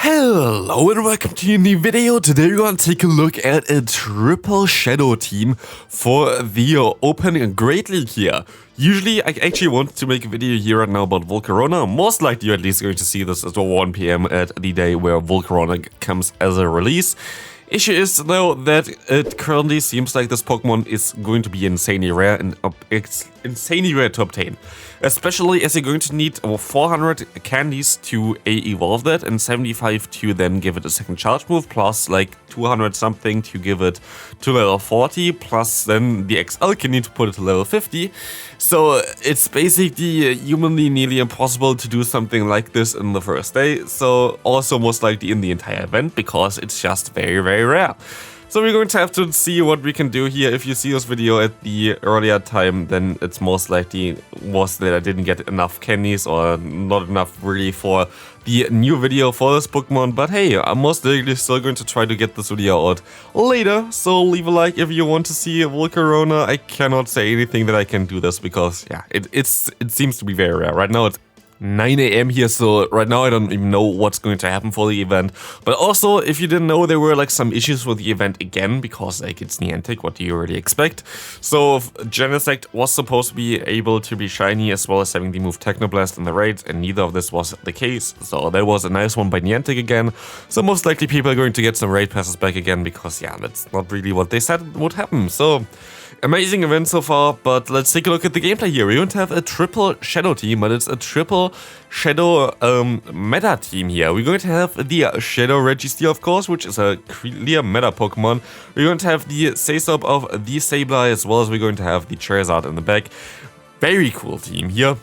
Hello and welcome to a new video. Today we're going to take a look at a triple shadow team for the Open Great League here. Usually I actually want to make a video here right now about Volcarona. Most likely you're at least going to see this at 1 PM at the day where Volcarona comes as a release. Issue is though that it currently seems like this Pokemon is going to be insanely rare and it's insanely rare to obtain. Especially as you're going to need 400 candies to evolve that and 75 to then give it a second charge move, plus like 200 something to give it to level 40, plus then the XL can need to put it to level 50. So it's basically humanly nearly impossible to do something like this in the first day. So also most likely in the entire event because it's just very rare. So we're going to have to see what we can do here. If you see this video at the earlier time, then it's most likely was that I didn't get enough candies or not enough really for the new video for this Pokemon. But hey, I'm most likely still going to try to get this video out later. So leave a like if you want to see Volcarona. I cannot say anything that I can do this because yeah, it seems to be very rare. Right now it's 9 AM here, so right now I don't even know what's going to happen for the event. But also, if you didn't know, there were like some issues with the event again, because like it's Niantic, what do you already expect? So Genesect was supposed to be able to be shiny as well as having the move Technoblast in the raids, and neither of this was the case. So that was a nice one by Niantic again. So most likely people are going to get some raid passes back again, because yeah, that's not really what they said would happen. So amazing event so far, but let's take a look at the gameplay here. We're going to have a triple shadow team, but it's a triple shadow meta team here. We're going to have the Shadow Registeel, of course, which is a clear meta Pokemon. We're going to have the Sableye of the Sableye, as well as we're going to have the Charizard in the back. Very cool team here,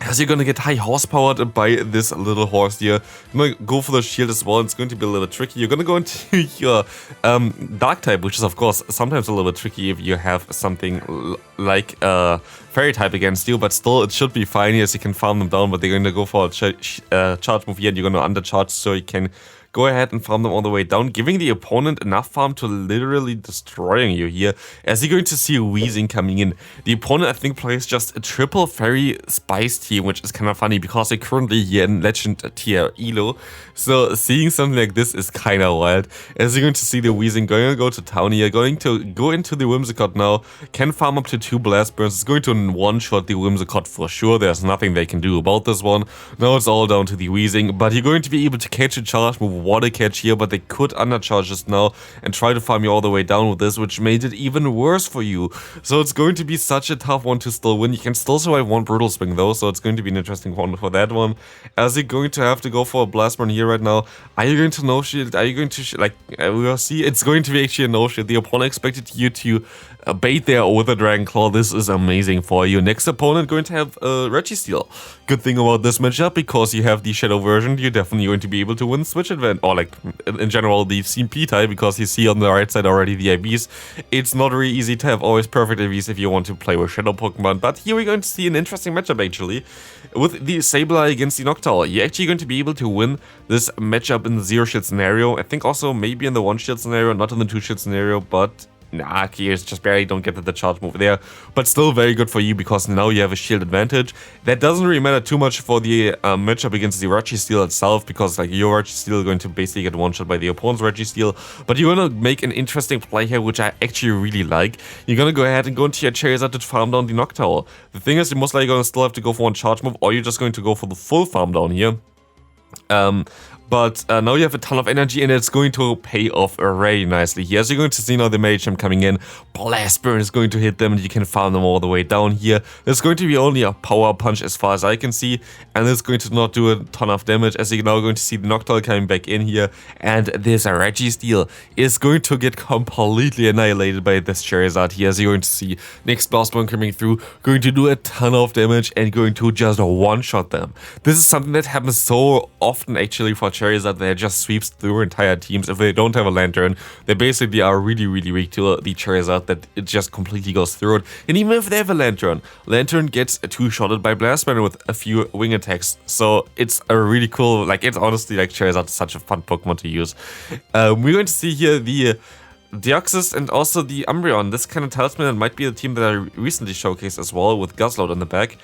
as you're gonna get high horsepower by this little horse here. You're gonna go for the shield as well. It's going to be a little bit tricky. You're gonna go into your dark type, which is of course sometimes a little bit tricky if you have something like fairy type against you, but still it should be fine as you can farm them down. But they're going to go for a charge move here, and you're gonna undercharge so you can go ahead and farm them all the way down, giving the opponent enough farm to literally destroying you here, as you're going to see a Weezing coming in. The opponent, I think, plays just a triple fairy spice team, which is kind of funny because they're currently here in Legend tier Elo. So seeing something like this is kind of wild, as you're going to see the Weezing going to go to town here, going to go into the Whimsicott now, can farm up to 2 blast burns. It's going to one-shot the Whimsicott for sure. There's nothing they can do about this one. Now it's all down to the Weezing, but you're going to be able to catch a charge move, water catch here, but they could undercharge this now and try to farm you all the way down with this, which made it even worse for you. So it's going to be such a tough one to still win. You can still survive one Brutal Swing though, so it's going to be an interesting one for that one, as you're going to have to go for a Blast Burn here right now. Are you going to no shield? Are you going to we will see. It's going to be actually a no shield. The opponent expected you to bait there with a Dragon Claw. This is amazing for you. Next opponent going to have Registeel. Good thing about this matchup, because you have the Shadow version, you're definitely going to be able to win Switch Advent, or like in general the CP type, because you see on the right side already the IVs. It's not really easy to have always perfect IVs if you want to play with Shadow Pokemon, but here we're going to see an interesting matchup actually. With the Sableye against the Noctowl, you're actually going to be able to win this matchup in the 0 shield scenario. I think also maybe in the 1 shield scenario, not in the 2 shield scenario, but nah, Gears just barely don't get the charge move there, but still very good for you because now you have a shield advantage. That doesn't really matter too much for the matchup against the Registeel itself, because like your Registeel is going to basically get one-shot by the opponent's Registeel, but you're gonna make an interesting play here, which I actually really like. You're gonna go ahead and go into your Charizard to farm down the Noctowl. The thing is, you're most likely gonna still have to go for one charge move, or you're just going to go for the full farm down here. But now you have a ton of energy, and it's going to pay off very nicely here. As you're going to see now the Medicham coming in, Blast Burn is going to hit them, and you can farm them all the way down here. There's going to be only a Power Punch as far as I can see, and it's going to not do a ton of damage, as you're now going to see the Noctowl coming back in here, and this Registeel is going to get completely annihilated by this Charizard here. As you're going to see next Blast Burn coming through, going to do a ton of damage and going to just one-shot them. This is something that happens so often actually for Charizard, that just sweeps through entire teams. If they don't have a Lantern, they basically are really weak to the Charizard, that it just completely goes through it. And even if they have a Lantern gets two-shotted by Blast Burn with a few wing attacks. So it's a really cool, like, it's honestly like Charizard is such a fun Pokemon to use. We're going to see here the Deoxys and also the Umbreon. This kind of tells me that it might be the team that I recently showcased as well, with Guzzlord in the back.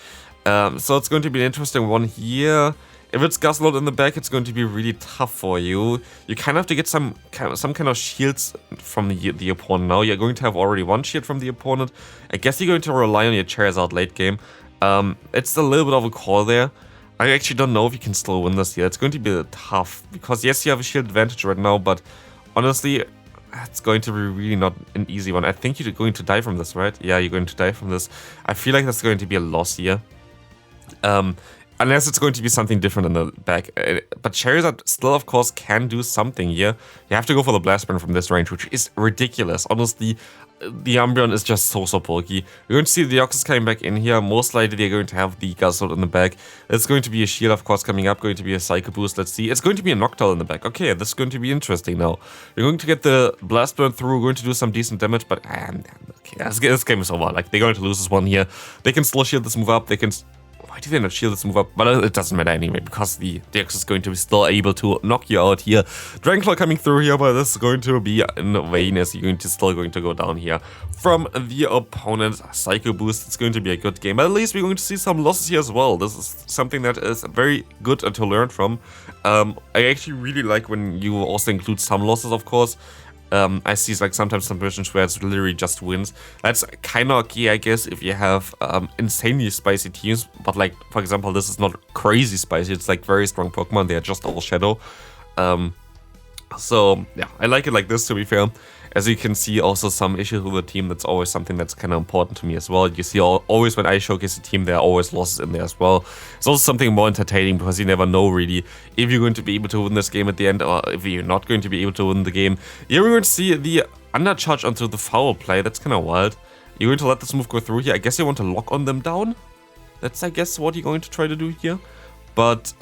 So it's going to be an interesting one here. If it's Guzzlord in the back, it's going to be really tough for you. You kind of have to get some kind of shields from the opponent now. You're going to have already one shield from the opponent. I guess you're going to rely on your Charizard late game. It's a little bit of a call there. I actually don't know if you can still win this here. It's going to be tough because yes, you have a shield advantage right now, but honestly, it's going to be really not an easy one. I think you're going to die from this, right? Yeah, you're going to die from this. I feel like that's going to be a loss here. Unless it's going to be something different in the back. But Charizard still, of course, can do something here. You have to go for the Blast Burn from this range, which is ridiculous. Honestly, the Umbreon is just so bulky. You're going to see the Deoxys coming back in here. Most likely, they're going to have the Guzzlord in the back. It's going to be a Shield, of course, coming up. Going to be a Psycho Boost. Let's see. It's going to be a Noctowl in the back. Okay, this is going to be interesting now. You're going to get the Blast Burn through. We're going to do some decent damage, but okay, this game is over. Like, they're going to lose this one here. They can still shield this move up. They can... Why do they not shield this move up? But it doesn't matter anyway, because the Deoxys is going to be still able to knock you out here. Dragonclaw coming through here, but this is going to be in vain as you're still going to go down here from the opponent. Psycho Boost, it's going to be a good game. But at least we're going to see some losses here as well. This is something that is very good to learn from. I actually really like when you also include some losses, of course. I see like sometimes some versions where it's literally just wins. That's kind of okay, I guess, if you have insanely spicy teams. But like, for example, this is not crazy spicy. It's like very strong Pokemon. They are just all Shadow. So yeah, I like it like this, to be fair. As you can see, also some issues with the team. That's always something that's kind of important to me as well. You see, always when I showcase a team, there are always losses in there as well. It's also something more entertaining because you never know really if you're going to be able to win this game at the end or if you're not going to be able to win the game. Here we're going to see the undercharge onto the foul play. That's kind of wild. You're going to let this move go through here. I guess you want to lock on them down. That's, I guess, what you're going to try to do here. But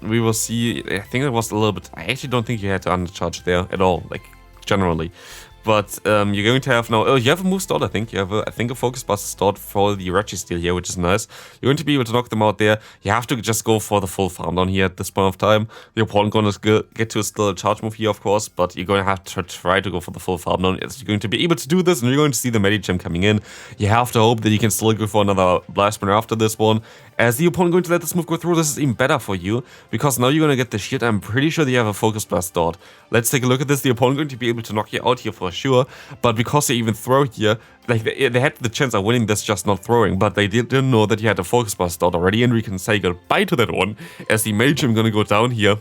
we will see. I think it was a little bit... I actually don't think you had to undercharge there at all. Like, generally, but you're going to have now. Oh, you have a move start. I think you have a Focus Buster start for the Registeel here, which is nice. You're going to be able to knock them out there. You have to just go for the full farm down here at this point of time. The opponent going to get to still a charge move here, of course, but you're going to have to try to go for the full farm down. You're going to be able to do this, and you're going to see the Medicham coming in. You have to hope that you can still go for another Blast Burn after this one. As the opponent going to let this move go through, this is even better for you, because now you're going to get the shield. I'm pretty sure they have a Focus Blast start. Let's take a look at this. The opponent going to be able to knock you out here for sure, but because they even throw here, like they had the chance of winning this just not throwing, but they didn't know that you had a Focus Blast start already, and we can say goodbye to that one, as the Medicham going to go down here.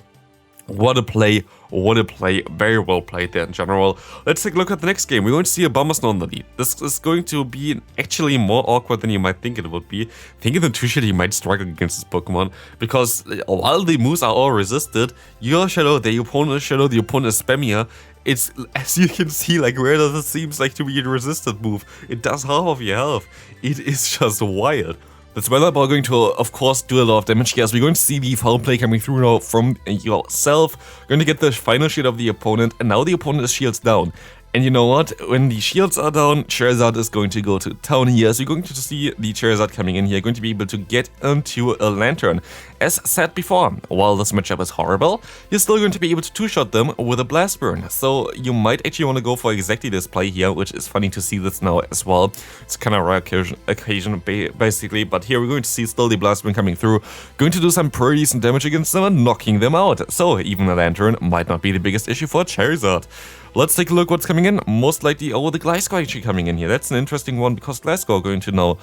What a play, very well played there in general. Let's take a look at the next game. We're going to see a Bombersnow in the lead. This is going to be actually more awkward than you might think it would be. Thinking the two-shot, you might struggle against this Pokemon, because while the moves are all resisted, your Shadow, the opponent is Shadow, the opponent is Spammier. It's, as you can see, like, where does it seems like to be a resisted move? It does half of your health. It is just wild. That's Weather Ball going to, of course, do a lot of damage here, as we're going to see the foul play coming through now from yourself. Going to get the final shield of the opponent, and now the opponent is shields down. And you know what? When the shields are down, Charizard is going to go to town here. So you're going to see the Charizard coming in here, going to be able to get into a Lantern. As said before, while this matchup is horrible, you're still going to be able to two-shot them with a Blast Burn. So you might actually want to go for exactly this play here, which is funny to see this now as well. It's kind of a rare occasion basically, but here we're going to see still the Blast Burn coming through, going to do some pretty decent damage against them and knocking them out. So even a Lantern might not be the biggest issue for Charizard. Let's take a look what's coming in. Most likely, oh, the Gliscor actually coming in here. That's an interesting one, because Gliscor going to now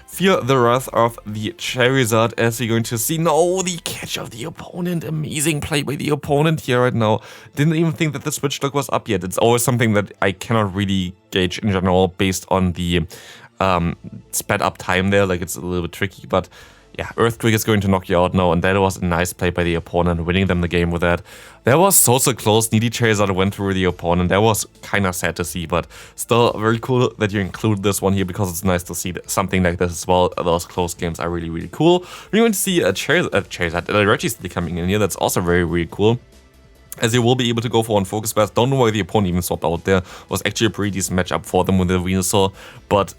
fear the wrath of the Charizard, as you're going to see. No, the catch of the opponent. Amazing play by the opponent here right now. Didn't even think that the switch lock was up yet. It's always something that I cannot really gauge in general based on the sped up time there. Like, it's a little bit tricky, but yeah, Earthquake is going to knock you out now, and that was a nice play by the opponent, winning them the game with that. That was so close. Needy Charizard went through the opponent. That was kind of sad to see, but still very cool that you include this one here, because it's nice to see something like this as well. Those close games are really cool. We're going to see a Registeel coming in here. That's also very cool, as you will be able to go for one Focus Blast. Don't know why the opponent even swapped out there. Was actually a pretty decent matchup for them with the Venusaur, but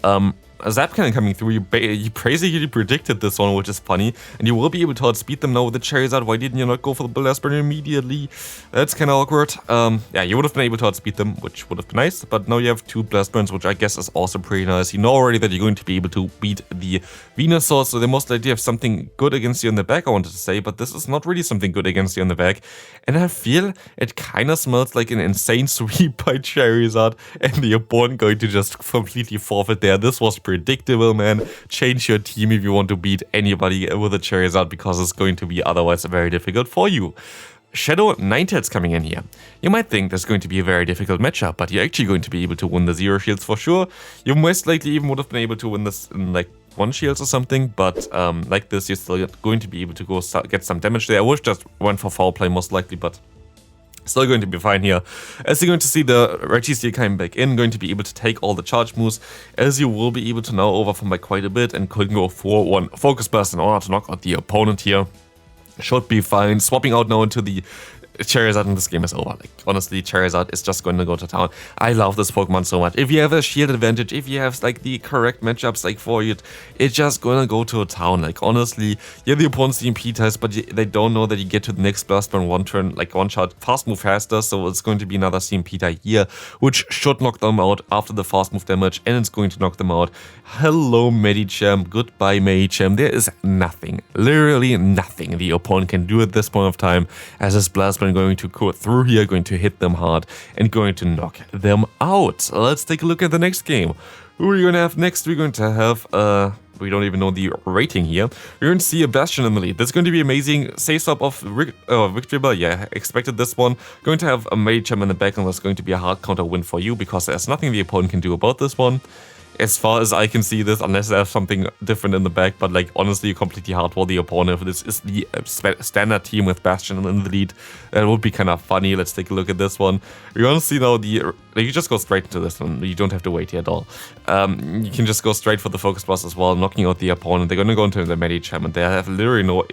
a Zap Cannon coming through, you basically predicted this one, which is funny, and you will be able to outspeed them now with the Charizard. Why didn't you not go for the Blast Burn immediately? That's kind of awkward. Yeah, you would have been able to outspeed them, which would have been nice, but now you have 2 Blast Burns, which I guess is also pretty nice. You know already that you're going to be able to beat the Venusaur, so they most likely have something good against you in the back, I wanted to say, but this is not really something good against you in the back, and I feel it kind of smells like an insane sweep by Charizard, and the opponent going to just completely forfeit there. This was predictable, man. Change your team if you want to beat anybody with a Charizard, because it's going to be otherwise very difficult for you. Shadow Ninetales coming in here. You might think that's going to be a very difficult matchup, but you're actually going to be able to win the 0 shields for sure. You most likely even would have been able to win this in like 1 shields or something, but like this, you're still going to be able to go get some damage there. I would just went for foul play most likely, but still going to be fine here. As you're going to see the Registeel coming back in, going to be able to take all the charge moves, as you will be able to now overform by quite a bit and could go for 1 Focus Burst in order to knock out the opponent here. Should be fine. Swapping out now into the Charizard and this game is over. Like, honestly, Charizard is just going to go to town. I love this Pokemon so much. If you have a shield advantage, if you have like the correct matchups like for it, it's just gonna go to a town. Like, honestly, yeah, the opponent's EMP test, but they don't know that you get to the next Blast Burn 1 turn, like 1 shot, fast move faster, so it's going to be another CMP tie here, which should knock them out after the fast move damage, and it's going to knock them out. Hello, Medicham. Goodbye, Medicham. There is nothing, literally nothing the opponent can do at this point of time, as this Blast Burn going to go through here, going to hit them hard, and going to knock them out. Let's take a look at the next game. Who are we going to have next? We're going to have, we don't even know the rating here. We're going to see a Bastion in the lead. That's going to be amazing. Save swap of Victory Bell. Yeah, expected this one. Going to have a Medicham in the back, and that's going to be a hard counter win for you, because there's nothing the opponent can do about this one. As far as I can see this, unless they have something different in the back, but like honestly, you completely hardwall the opponent. If this is the standard team with Bastion in the lead, that would be kind of funny. Let's take a look at this one. You're gonna see now you just go straight into this one. You don't have to wait here at all. You can just go straight for the Focus Blast as well, knocking out the opponent. They're gonna go into the Medicham, and they have literally no.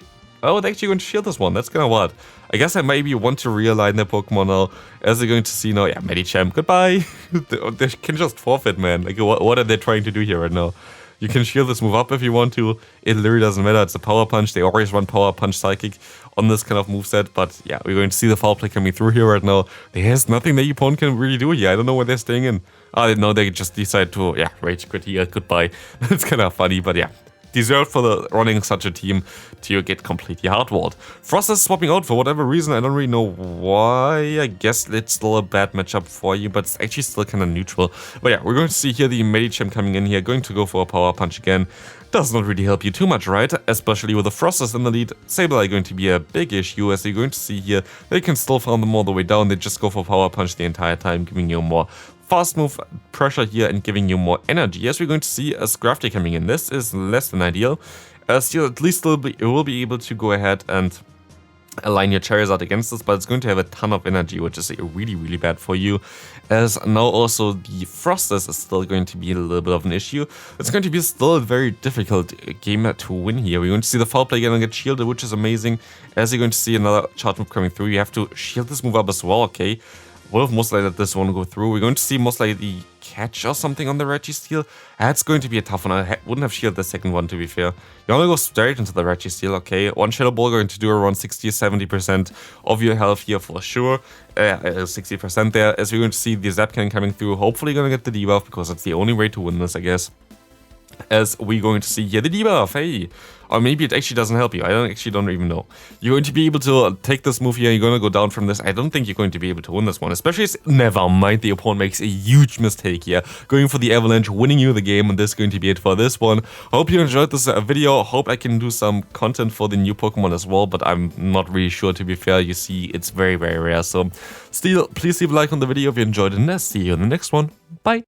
Oh, they're actually going to shield this one. That's kind of wild. I guess I maybe want to realign their Pokemon now, as they're going to see now. Yeah, Medicham, goodbye. They can just forfeit, man. Like, what are they trying to do here right now? You can shield this move up if you want to. It literally doesn't matter. It's a Power Punch. They always run Power Punch Psychic on this kind of moveset. But yeah, we're going to see the foul play coming through here right now. There's nothing that your opponent can really do here. I don't know where they're staying in. Oh, no, they just decide to, yeah, Rage Quit here. Goodbye. It's kind of funny, but yeah. Deserved for the running such a team to get completely hardwalled. Frost is swapping out for whatever reason. I don't really know why. I guess it's still a bad matchup for you, but it's actually still kind of neutral. But yeah, we're going to see here the Medicham coming in here, going to go for a Power Punch again. Does not really help you too much, right? Especially with the Frosters in the lead. Sableye going to be a big issue, as you're going to see here. They can still farm them all the way down. They just go for Power Punch the entire time, giving you more fast move pressure here and giving you more energy. Yes, we're going to see a Scrafty coming in. This is less than ideal, as you at least will be able to go ahead and align your Charizard against this, but it's going to have a ton of energy, which is really, really bad for you, as now also the Frosters is still going to be a little bit of an issue. It's going to be still a very difficult game to win here. We're going to see the foul play again and get shielded, which is amazing, as you're going to see another charge move coming through. You have to shield this move up as well, okay? Would have most likely let this one go through. We're going to see most likely the catch or something on the Registeel. That's going to be a tough one. I wouldn't have shielded the second one, to be fair. You want to go straight into the Registeel, okay? One Shadow Ball going to do around 60-70% of your health here for sure. 60% there, as we're going to see the Zap Cannon coming through. Hopefully going to get the debuff, because that's the only way to win this, I guess. As we're going to see here the debuff, hey! Or maybe it actually doesn't help you. I don't even know. You're going to be able to take this move here. You're going to go down from this. I don't think you're going to be able to win this one. Especially as, never mind, the opponent makes a huge mistake here. Going for the Avalanche, winning you the game. And this is going to be it for this one. Hope you enjoyed this video. Hope I can do some content for the new Pokemon as well. But I'm not really sure, to be fair. You see, it's very, very rare. So still, please leave a like on the video if you enjoyed it. And I'll see you in the next one.